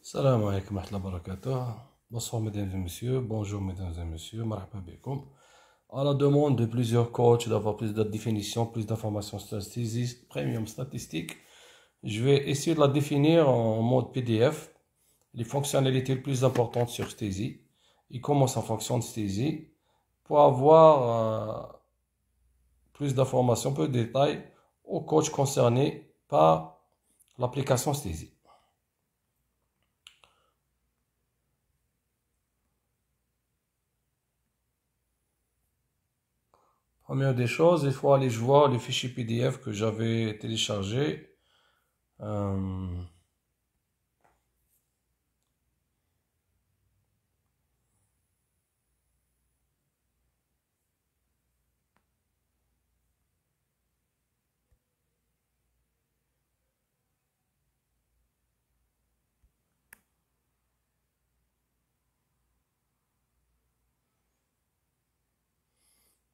Salam alaikum wa rahmatullahi wa barakatuh. Bonsoir mesdames et messieurs, bonjour mesdames et messieurs, marhaba bikoum. À la demande de plusieurs coachs d'avoir plus de définitions, plus d'informations statistiques, premium statistiques, je vais essayer de la définir en mode PDF, les fonctionnalités les plus importantes sur Stasi et comment ça fonctionne Stasi pour avoir plus d'informations, peu de détails aux coachs concernés par l'application Stasi. Première des choses, il faut aller voir le fichier PDF que j'avais téléchargé.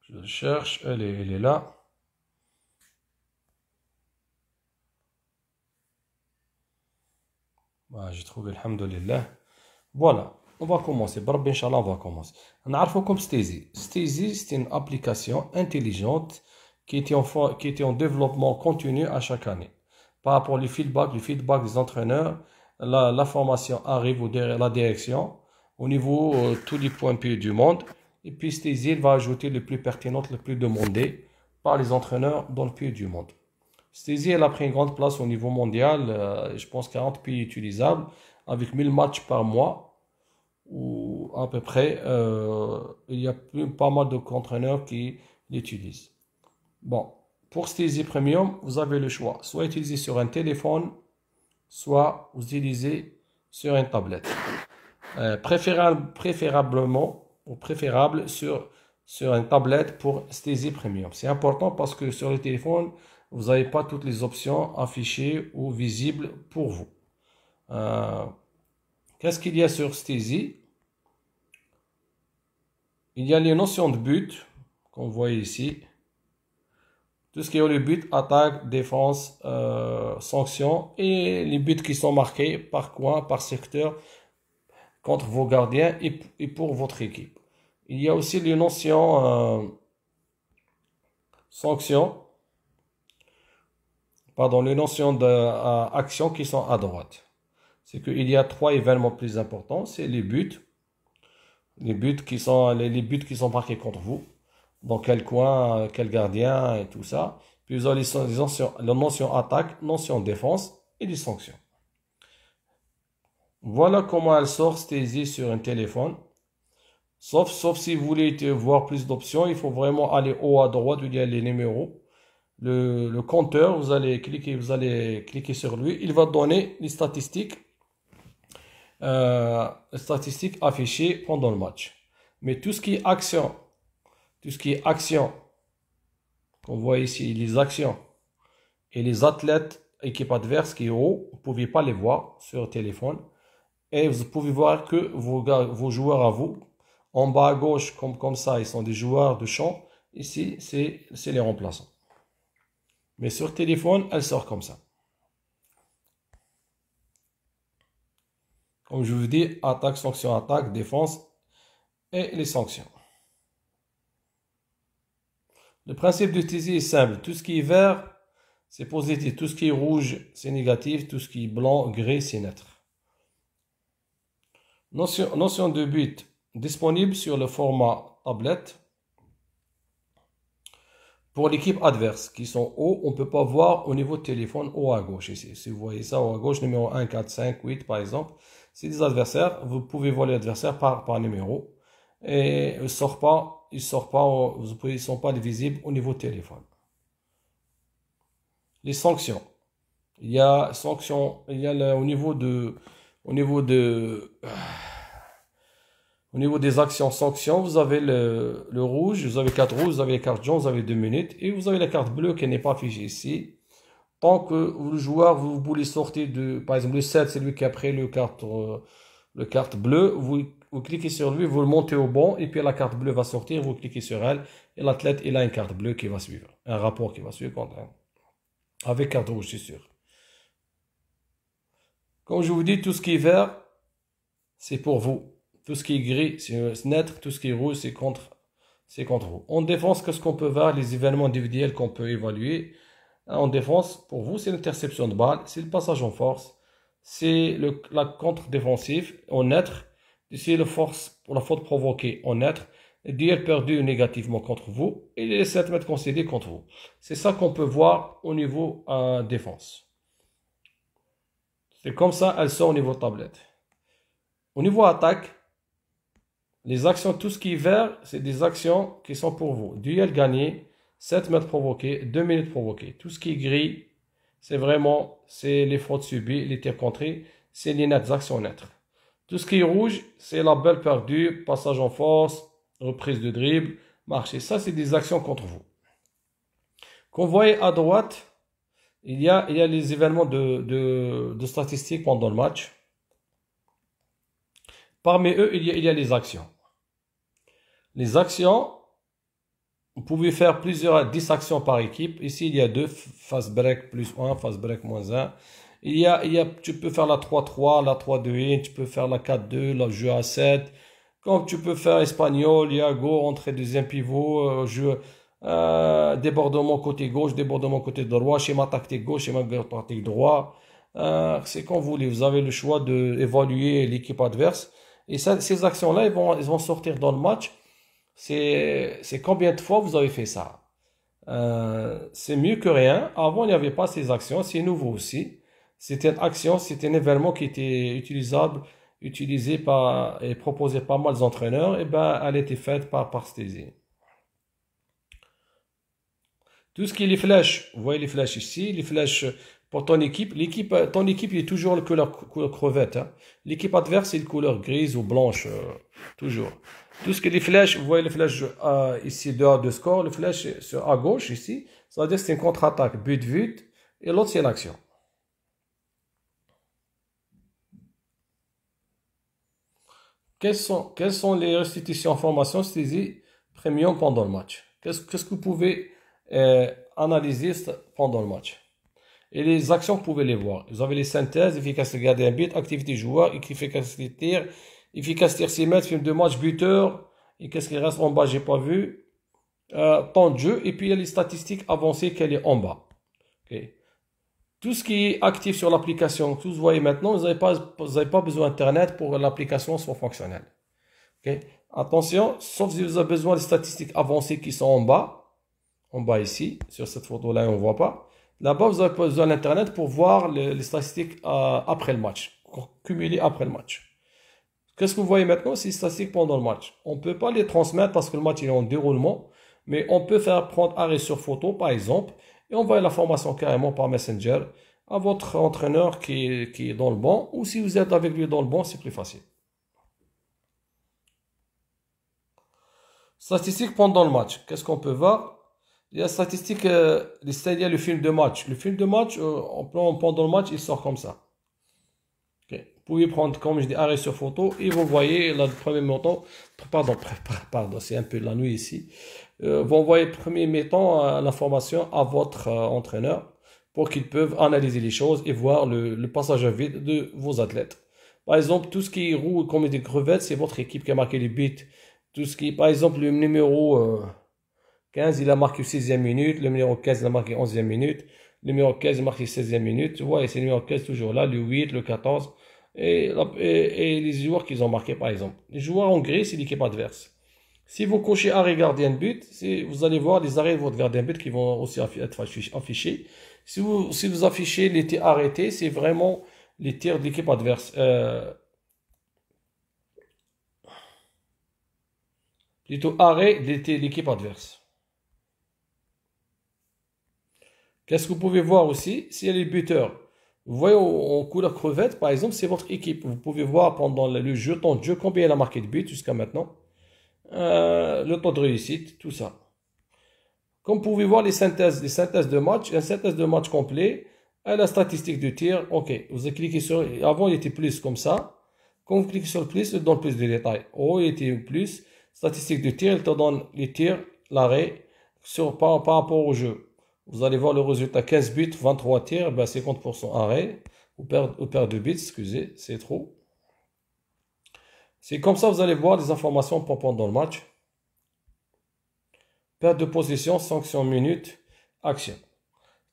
Je le cherche, elle est là. Voilà, j'ai trouvé, alhamdoulilah. Voilà, on va commencer. Barbi, Inch'Allah, on va commencer. On a comme Stasi. Stasi, c'est une application intelligente qui était en développement continu à chaque année. Par rapport au feedback des entraîneurs, la formation arrive à la direction, au niveau tous les points pays du monde. Et puis Stasi va ajouter le plus pertinent, le plus demandé par les entraîneurs dans le pays du monde. Stasi, elle a pris une grande place au niveau mondial, je pense 40 pays utilisables, avec 1000 matchs par mois, ou à peu près, il y a pas mal de entraîneurs qui l'utilisent. Bon, pour Stasi Premium, vous avez le choix, soit utiliser sur un téléphone, soit vous utilisez sur une tablette. Préférablement, ou préférable sur une tablette pour Stasi Premium. C'est important parce que sur le téléphone, vous n'avez pas toutes les options affichées ou visibles pour vous. Qu'est-ce qu'il y a sur Stasi? Il y a les notions de but, qu'on voit ici. Tout ce qui est le but, attaque, défense, sanction, et les buts qui sont marqués par coin, par secteur, contre vos gardiens et pour votre équipe. Il y a aussi les notions sanctions, pardon, les notions d'action qui sont à droite. C'est qu'il y a trois événements plus importants, c'est les buts qui sont marqués contre vous, dans quel coin, quel gardien et tout ça. Puis vous avez la notion attaque, notion défense et les sanctions. Voilà comment elle sort Stasi sur un téléphone. Sauf si vous voulez voir plus d'options, il faut vraiment aller haut à droite où il y a les numéros. Le compteur, vous allez cliquer sur lui. Il va donner les statistiques affichées pendant le match. Mais tout ce qui est action, qu'on voit ici, les actions et les athlètes, équipe adverse qui est haut, vous ne pouvez pas les voir sur le téléphone. Et vous pouvez voir que vos joueurs à vous, en bas à gauche, comme ça, ils sont des joueurs de champ. Ici, c'est les remplaçants. Mais sur téléphone, elle sort comme ça. Comme je vous dis, attaque, sanction, attaque, défense et les sanctions. Le principe de Stasi est simple. Tout ce qui est vert, c'est positif. Tout ce qui est rouge, c'est négatif. Tout ce qui est blanc, gris, c'est neutre. Notion de but disponible sur le format tablette. Pour l'équipe adverse qui sont hauts, on ne peut pas voir au niveau de téléphone haut à gauche ici. Si vous voyez ça haut à gauche, numéro 1, 4, 5, 8 par exemple, c'est des adversaires. Vous pouvez voir les adversaires par numéro. Et ils ne sont pas visibles au niveau de téléphone. Les sanctions. Il y a sanctions, au niveau des actions sanctions, vous avez le rouge, vous avez 4 rouges, vous avez les cartes jaunes, vous avez 2 minutes, et vous avez la carte bleue qui n'est pas affichée ici. Tant que le joueur, vous voulez sortir par exemple le 7, c'est lui qui a pris le carte bleue, vous cliquez sur lui, vous le montez au banc, et puis la carte bleue va sortir, vous cliquez sur elle, et l'athlète, il a une carte bleue qui va suivre, un rapport qui va suivre avec carte rouge, c'est sûr. Comme je vous dis, tout ce qui est vert, c'est pour vous. Tout ce qui est gris, c'est neutre. Tout ce qui est rouge, c'est contre vous. En défense, qu'est-ce qu'on peut voir? Les événements individuels qu'on peut évaluer. En défense, pour vous, c'est l'interception de balle, c'est le passage en force, c'est la contre-défensive en neutre, c'est la force pour la faute provoquée en neutre, le duel perdu négativement contre vous et les 7 mètres concédés contre vous. C'est ça qu'on peut voir au niveau défense. C'est comme ça, elles sont au niveau tablette. Au niveau attaque, les actions, tout ce qui est vert, c'est des actions qui sont pour vous. Duel gagné, 7 mètres provoqués, 2 minutes provoquées. Tout ce qui est gris, c'est les fautes subies, les tirs contrés, c'est les nettes, actions nettes. Tout ce qui est rouge, c'est la balle perdue, passage en force, reprise de dribble, marcher. Ça, c'est des actions contre vous. Quand vous voyez à droite, il y a les événements de statistiques pendant le match. Parmi eux, il y a les actions. Les actions, vous pouvez faire 10 actions par équipe. Ici, il y a 2, fast break plus 1, fast break moins 1. Tu peux faire la 3-3, la 3-2-1, tu peux faire la 4-2, le jeu à 7. Comme tu peux faire espagnol, Iago, entrée deuxième pivot, débordement côté gauche, débordement côté droit, schéma tactique gauche, schéma tactique droit. C'est comme vous voulez. Vous avez le choix d'évaluer l'équipe adverse. Et ces actions-là, ils vont sortir dans le match. C'est combien de fois vous avez fait ça? C'est mieux que rien. Avant, il n'y avait pas ces actions. C'est nouveau aussi. C'était une action, c'était un événement qui était utilisé et proposé par mal d'entraîneurs. Et ben, elle était faite par Stacey. Tout ce qui est les flèches, vous voyez les flèches ici, les flèches pour ton équipe. Ton équipe, il est toujours la couleur crevette. Hein. L'équipe adverse, c'est la couleur grise ou blanche, toujours. Tout ce qui est les flèches, vous voyez les flèches ici de score, les flèches à gauche ici, ça veut dire que c'est une contre-attaque, but, et l'autre c'est l'action. Quelles sont les restitutions en formation saisie premium pendant le match? Qu'est-ce que vous pouvez analyser pendant le match? Et les actions, vous pouvez les voir. Vous avez les synthèses, efficacité de garder un but, activité joueur, efficacité de tir, efficacité de 6 mètres, film de match, buteur. Et qu'est-ce qui reste en bas, j'ai pas vu. Temps de jeu. Et puis il y a les statistiques avancées qu'elle est en bas. Okay. Tout ce qui est actif sur l'application, que vous voyez maintenant, vous n'avez pas besoin d'Internet pour que l'application soit fonctionnelle. Okay. Attention, sauf si vous avez besoin des statistiques avancées qui sont en bas ici, sur cette photo-là, on ne voit pas. Là-bas, vous avez besoin d'Internet pour voir les statistiques après le match, cumulées après le match. Qu'est-ce que vous voyez maintenant? C'est les statistiques pendant le match. On ne peut pas les transmettre parce que le match il est en déroulement, mais on peut faire prendre arrêt sur photo, par exemple, et envoyer la formation carrément par Messenger à votre entraîneur qui est dans le banc, ou si vous êtes avec lui dans le banc, c'est plus facile. Statistiques pendant le match. Qu'est-ce qu'on peut voir? Il y a statistiques, c'est-à-dire le film de match. Le film de match, pendant le match, il sort comme ça. Okay. Vous pouvez prendre, comme je dis, arrêt sur photo et vous voyez le premier montant. Pardon, c'est un peu la nuit ici. Vous envoyez le premier mettant l'information à votre entraîneur pour qu'ils peuvent analyser les choses et voir le passage à vide de vos athlètes. Par exemple, tout ce qui est roux comme des crevettes, c'est votre équipe qui a marqué les buts. Tout ce qui est, par exemple, le numéro 15, il a marqué 6e minute. Le numéro 15, il a marqué 11e minute. Le numéro 15, il a marqué 16e minute. Tu vois, et c'est le numéro 15 toujours là. Le 8, le 14. Et les joueurs qu'ils ont marqué, par exemple. Les joueurs en gris, c'est l'équipe adverse. Si vous cochez arrêt gardien de but, vous allez voir les arrêts de votre gardien de but qui vont aussi être affichés. Si vous affichez les tirs arrêtés, c'est vraiment les tirs de l'équipe adverse. Plutôt arrêt de l'équipe adverse. Qu'est-ce que vous pouvez voir aussi? S'il y a les buteurs. Vous voyez en couleur crevette, par exemple, c'est votre équipe. Vous pouvez voir pendant le jeu, temps de jeu, combien elle a marqué de buts jusqu'à maintenant. Le taux de réussite, tout ça. Comme vous pouvez voir les synthèses de match, une synthèse de match complet, et la statistique de tir. Ok, vous cliquez sur. Avant, il était plus comme ça. Quand vous cliquez sur le plus, il donne plus de détails. Oh, il était plus. Statistique de tir, il te donne les tirs, l'arrêt, par rapport au jeu. Vous allez voir le résultat 15 buts, 23 tirs, ben 50% arrêt, ou perte de buts, excusez, c'est trop. C'est comme ça, vous allez voir les informations pendant le match. Perte de possession, sanction minute, action.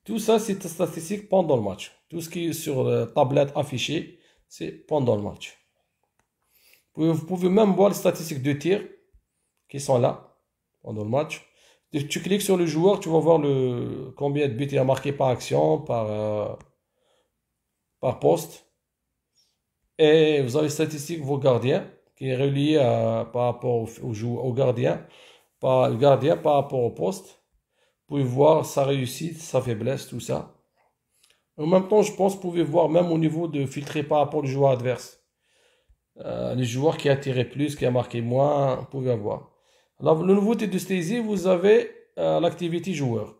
Tout ça, c'est des statistiques pendant le match. Tout ce qui est sur la tablette affichée, c'est pendant le match. Vous pouvez même voir les statistiques de tir qui sont là pendant le match. Tu cliques sur le joueur, tu vas voir combien de buts il a marqué par action, par poste. Et vous avez les statistiques de vos gardiens qui est relié par rapport au gardien, le gardien par rapport au poste. Vous pouvez voir sa réussite, sa faiblesse, tout ça. En même temps, je pense que vous pouvez voir même au niveau de filtrer par rapport au joueur adverse. Les joueurs qui a tiré plus, qui a marqué moins, vous pouvez avoir. Alors, la nouveauté de Stacey, vous avez l'activité joueur.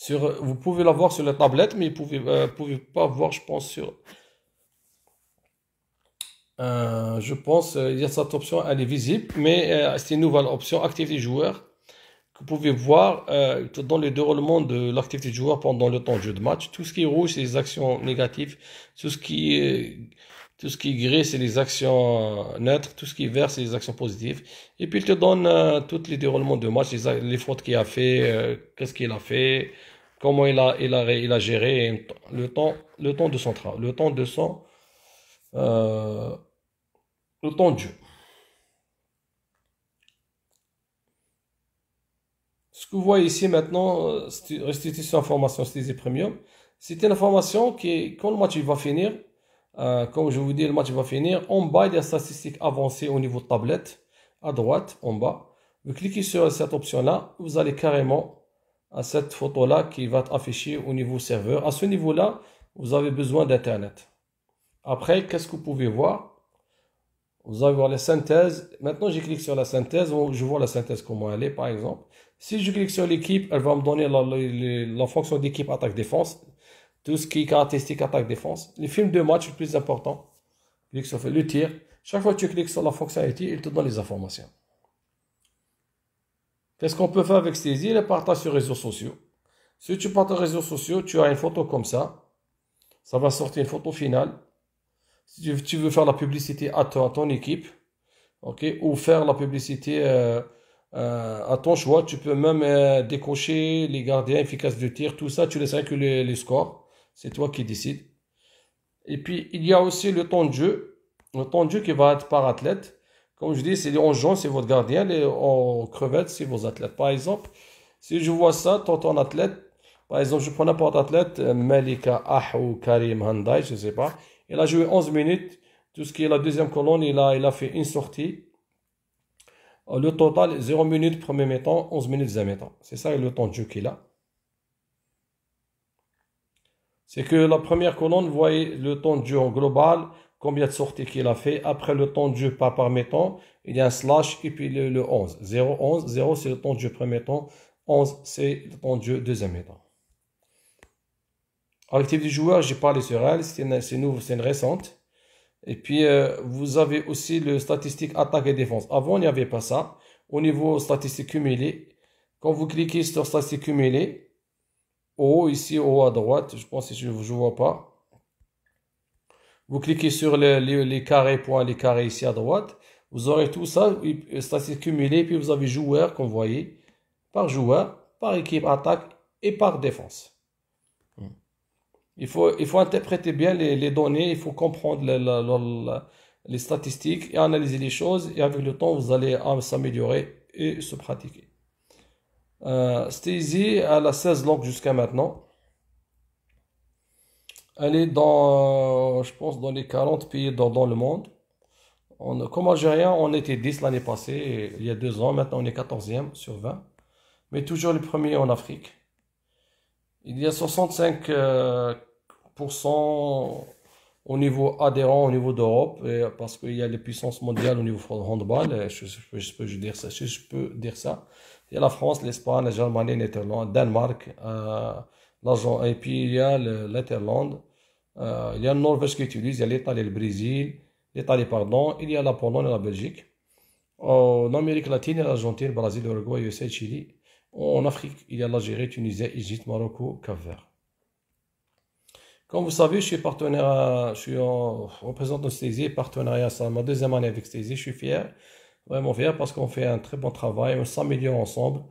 Vous pouvez la voir sur la tablette, mais vous ne pouvez pas voir, je pense, je pense, il y a cette option, elle est visible, mais c'est une nouvelle option, activité joueur, que vous pouvez voir dans le déroulement de l'activité joueur pendant le temps de jeu de match. Tout ce qui est rouge, c'est les actions négatives. Tout ce qui est gris, c'est les actions neutres. Tout ce qui est vert, c'est les actions positives. Et puis, il te donne tous les déroulements de match, les fautes qu'il a fait, qu'est-ce qu'il a fait, comment il a géré le temps de son travail, le temps de jeu. Ce que vous voyez ici maintenant, restitution information Stacey Premium, c'est une information qui, quand le match va finir, comme je vous dis, le match va finir, en bas, il y a statistiques avancées au niveau de tablette, à droite, en bas. Vous cliquez sur cette option-là, vous allez carrément à cette photo-là qui va être affichée au niveau serveur. À ce niveau-là, vous avez besoin d'Internet. Après, qu'est-ce que vous pouvez voir? Vous allez voir la synthèse. Maintenant, je clique sur la synthèse. Je vois la synthèse, comment elle est, par exemple. Si je clique sur l'équipe, elle va me donner la fonction d'équipe attaque-défense. Tout ce qui est caractéristique attaque-défense. Les films de match, le plus important. Clique sur le tir. Chaque fois que tu cliques sur la fonctionnalité, il te donne les informations. Qu'est-ce qu'on peut faire avec Stacey? Le partage sur les réseaux sociaux. Si tu partages sur les réseaux sociaux, tu as une photo comme ça. Ça va sortir une photo finale. Si tu veux faire la publicité à ton équipe, okay, ou faire la publicité à ton choix, tu peux même décocher les gardiens efficaces de tir, tout ça, tu laisseras que les scores, c'est toi qui décides. Et puis, il y a aussi le temps de jeu qui va être par athlète. Comme je dis, c'est en jaune, c'est votre gardien, en crevette, c'est vos athlètes. Par exemple, si je vois ça, ton athlète, par exemple, je prends n'importe athlète, Malika Ahou Karim Handai, je ne sais pas. Il a joué 11 minutes. Tout ce qui est la deuxième colonne, il a fait une sortie. Le total, 0 minutes premier mi-temps, 11 minutes deuxième mi-temps. C'est ça le temps de jeu qu'il a. C'est que la première colonne, vous voyez le temps de jeu en global, combien de sorties qu'il a fait. Après le temps de jeu par mi-temps, il y a un slash et puis le 11. 0, 11, 0 c'est le temps de jeu premier mi-temps, 11 c'est le temps de jeu deuxième mi-temps. Activité du joueur, j'ai parlé sur elle, c'est une récente. Et puis, vous avez aussi le statistique attaque et défense. Avant, il n'y avait pas ça. Au niveau statistique cumulé, quand vous cliquez sur statistique cumulé, ici, haut à droite, je pense que je ne vois pas. Vous cliquez sur les carrés, points, les carrés ici à droite. Vous aurez tout ça, statistique cumulé, puis vous avez joueur, comme vous voyez, par joueur, par équipe attaque et par défense. Il faut interpréter bien les données, il faut comprendre les statistiques et analyser les choses. Et avec le temps, vous allez s'améliorer et se pratiquer. Stacey, elle a 16 langues jusqu'à maintenant. Elle est je pense, dans les 40 pays dans le monde. Comme Algérien, on était 10 l'année passée, il y a 2 ans. Maintenant, on est 14e sur 20. Mais toujours le premier en Afrique. Il y a 65% au niveau adhérent, au niveau d'Europe, parce qu'il y a les puissances mondiales au niveau handball, je peux dire ça. Il y a la France, l'Espagne, la Germanie, le Danemark, et puis il y a l'Interland, il y a le Norvège qui utilise, il y a l'Italie, le Brésil, il y a la Pologne et la Belgique. En Amérique latine, il y a l'Argentine, le Brésil, l'Uruguay, le Chili. En Afrique, il y a l'Algérie, Tunisie, Égypte, Maroc, Cap-Vert. Comme vous savez, je suis partenaire, je suis en représentant Stézy, partenariat, c'est ma deuxième année avec Stézy. Je suis fier, vraiment fier, parce qu'on fait un très bon travail, on s'améliore ensemble.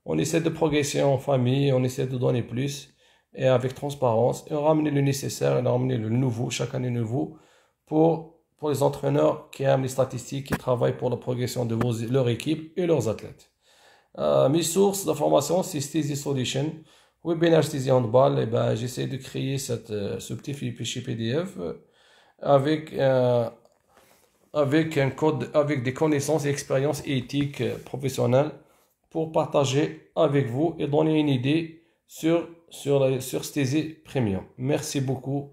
On essaie de progresser en famille, on essaie de donner plus, et avec transparence, et on ramène le nécessaire, et on ramène le nouveau, chaque année nouveau, pour les entraîneurs qui aiment les statistiques, qui travaillent pour la progression de leur équipe et leurs athlètes. Mes sources d'information, c'est Steezy Solution, webinaire Steezy Handball. Et ben, j'essaie de créer ce petit fichier PDF avec, avec un code, avec des connaissances et expériences éthiques professionnelles pour partager avec vous et donner une idée sur Steezy Premium. Merci beaucoup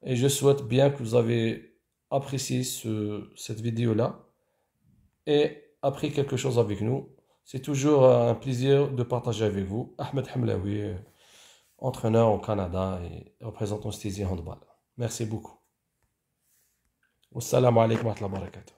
et je souhaite bien que vous avez apprécié cette vidéo-là et appris quelque chose avec nous. C'est toujours un plaisir de partager avec vous. Ahmed Hamlaoui, entraîneur au Canada et représentant Steezy Handball. Merci beaucoup. Wassalamu alaikum wa rahmatullahi wa barakatuh.